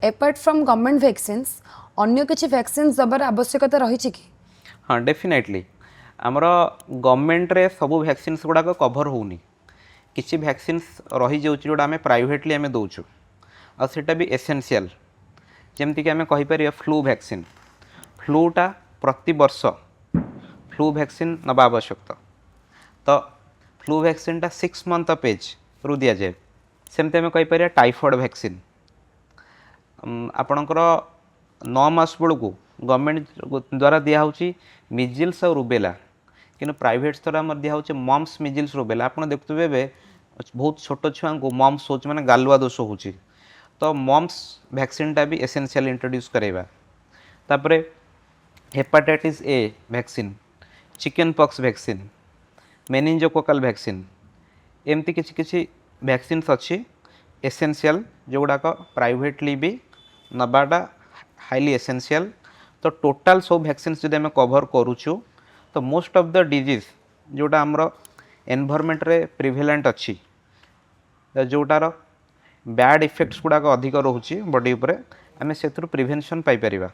Apart from government vaccines अन्य किसी vaccines दबार आवश्यकता रही कि? हाँ डेफिनेटली आमर गवर्नमेंट रे सब वैक्सीन्स गुड़ाक कभर होनी किसी वैक्सीन्स रही जाऊँ जोड़ा आम प्राइवेटली आम दौचु आटा भी एसेंशियल जमती कि आम कहीपर फ्लू वैक्सीन फ्लूटा प्रति वर्ष फ्लू वैक्सीन नवा आवश्यक तो फ्लू वैक्सीन टा 6 मंथ ऑफ एज रु दि जाए सेमती आम कहीपर टाइफॉइड वैक्सीन आपणकर 9 मास बेलू गवर्नमेंट द्वारा दिहूँ मिजिल्स और रुबेला कि प्राइवेट स्तर में दिहूँ मम्स मिजिल्स रुबेला आप देखुए बहुत छोट छुआ को मम्स हो मैंने गालुआ दोष हो तो मम्स वैक्सीन टा भी एसेंशियल इंट्रोड्यूस कराइबा तापर हेपाटाइटिस ए vaccine chicken pox vaccine meningococcal vaccine एमती किसी किसी वैक्सीन्स अच्छी एसेंशियल जो गुड़ाक प्राइवेटली भी नवाटा हाईली एसेंशियल तो टोटाल सब वैक्सीन्स जब आम कभर करुचु तो मोस्ट ऑफ द डिजीज जोटा आमर एनवायरमेंट रे प्रिवेलेंट अच्छी जोटार बैड इफेक्ट्स गुड़ाक अधिक रोचे बॉडी उपरे आम से प्रिवेंशन पाई परिबा।